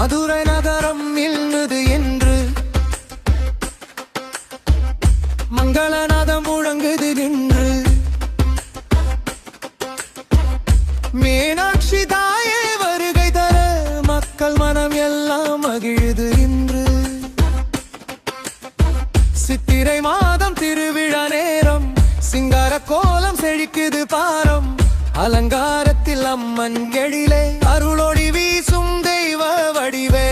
மதுரை நகரம் மில்லுது என்று மங்களநாதம் முழங்குது நின்று மீனாட்சி தாயே வருகை தர மக்கள் மனம் எல்லாம் மகிழுது இன்று சித்திரை மாதம் திருவிழா நேரம் சிங்கார கோலம் செழிக்குது பாரம் அலங்காரத்தில் அம்மன் எழிலே அருளொளி வீசும் தெய்வ வடிவே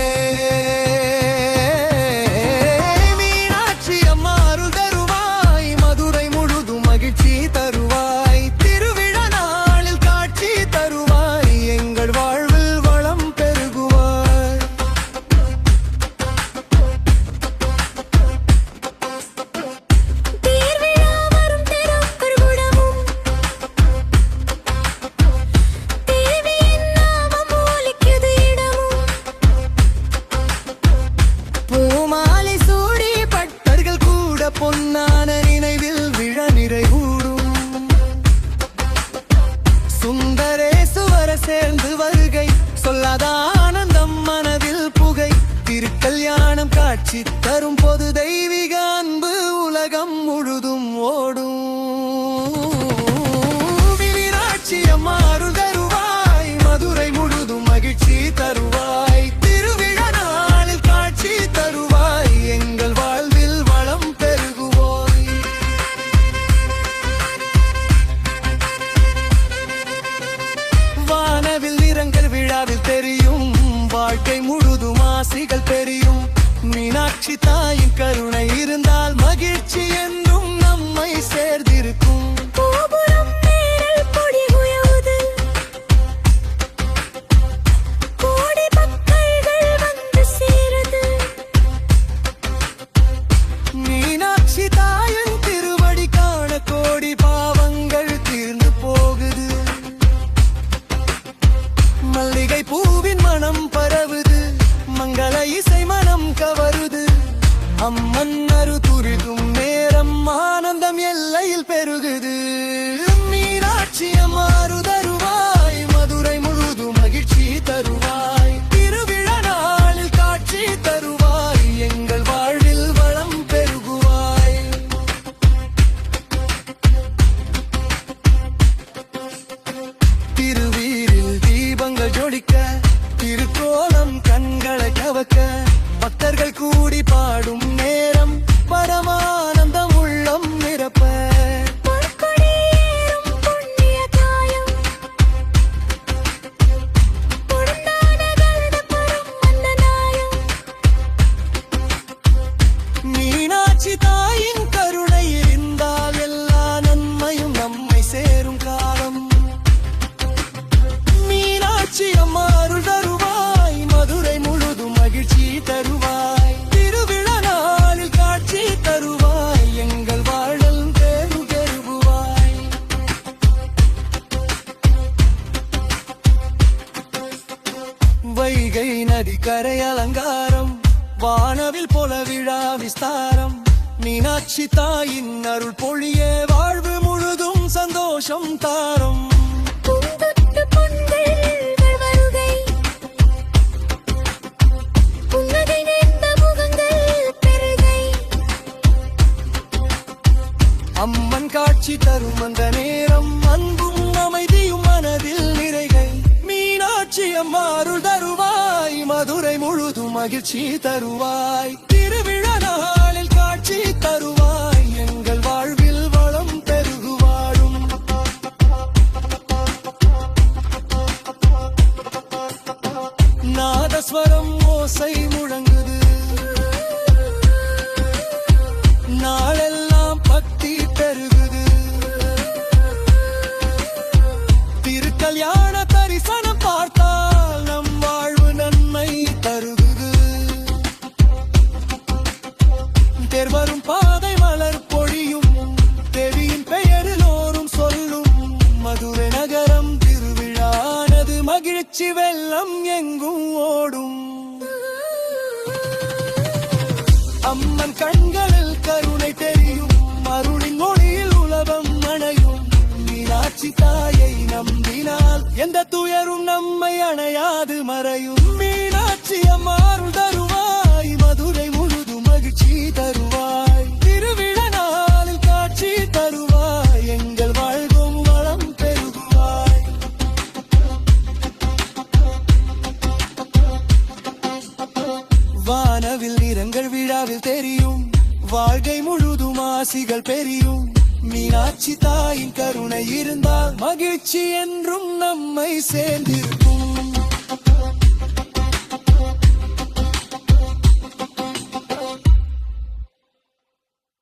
மீனாட்சி அம்மா அருள் தருவாய் மதுரை முழுதும் மகிழ்ச்சி தருவாய் திருவிழா நாளில் காட்சி தருவாய் எங்கள் வாழ்வில் வளம் பெருகுவாய் பொன்னான நினைவில் விழ நிறைவூடும் சுந்தரேசுவர சேர்ந்து வருகை சொல்லாத ஆனந்தம் மனதில் புகை திருக்கல்யாணம் காட்சி தரும் போது தெய்வீக அன்பு உலகம் முழுதும் ஓடும் மீனாட்சி அம்மா அருள் தருவாய் மதுரை முழுதும் மகிழ்ச்சி தருவாய் திருவிழா நாளில் காட்சி தருவாய் எங்கள் வாழ்வில் வளம் விழாவில் தெரியும் வாழ்க்கை முழுதும் ஆசைகள் பெரியும் மீனாட்சி தாயின் கருணை இருந்தால் மகிழ்ச்சி என்றும் நம்மை சேர்ந்திருக்கும் மீனாட்சி தாயின் திருவடி காண கோடி பாவங்கள் தீர்ந்து போகுது மல்லிகை பூவின் மனம் பரவுது மங்கள இசை மனம் கவருது அம்மன் அரு துரிதும் நேரம் ஆனந்தம் எல்லையில் பெருகுது மீனாட்சி அம்மா அருள் தருவாய் மதுரை முழுதும் மகிழ்ச்சி தருவாய் திருவிழா நாளில் காட்சி தருவாய் எங்கள் வாழ்வில் வளம் பெருகுவாய் திருவீரில் தீபங்கள் ஜொலிக்க திருக்கோலம் கண்களை கவக்க பக்தர்கள் கூடி பாடும் நேரம் பரமானந்தம் உள்ளம் நிரப்ப மீனாட்சி தாயின் கருணை இருந்தால் எல்லா நன்மையும் நம்மை சேரும் காலம் மீனாட்சி அம்மா அருள் தருவாய் மதுரை முழுதும் மகிழ்ச்சி தருவாய் திருவிழா நாளில் காட்சி தருவாய் எங்கள் வாழல் பெருகுவாய் வைகை நதி கரை அலங்காரம் வானவில் போல விழா விஸ்தாரம் மீனாட்சி தாயின் அருள் பொழிய வாழ்வு முழுதும் சந்தோஷம் தாரும் அம்மன் காட்சி தரும் அந்த நேரம் அன்பும் அமைதியும் மனதில் நிறைகை மீனாட்சி அம்மா அருள் தருவாய் மதுரை முழுதும் மகிழ்ச்சி தருவாய் திருவிழா நாளில் காட்சி தருவாய் எங்கள் வாழ்வில் வளம் பெருகுவாழும் நாதஸ்வரம் ஓசை முழங்குது நாளெல்லாம் பக்தி பெருகுது திருக்கல்யாண தரிசனம் பார்த்தால் நம் வாழ்வு நன்மை தருகுது தேர்வரும் பாதை மலர் பொழியும் தேவியின் பெயரிலோரும் சொல்லும் மதுரை நகரம் திருவிழானது மகிழ்ச்சி வெள்ளம் எங்கும் ஓடும் அம்மன் கண்களில் கருணை தெரியும் அருளின் மொழியில் உலகம் அணையும் மீனாட்சி தாயை நம்பினால் எந்த துயரும் நம்மை அணையாது மறையும். மீனாட்சி அம்மா அருள் தருவாய், மதுரை முழுதும் மகிழ்ச்சி தருவாய். திருவிழா நாளில் காட்சி தருவாய், எங்கள் வாழ்வும் வளம் பெருகுவாய். வானவில் நிறங்கள் விழாவில் தெரியும், வாழ்க்கை முழுதும் ஆசிகள் பெரியும். மீனாட்சி தாயின் கருணை இருந்தால் மகிழ்ச்சி என்றும் நம்மை சேர்ந்திருக்கும்.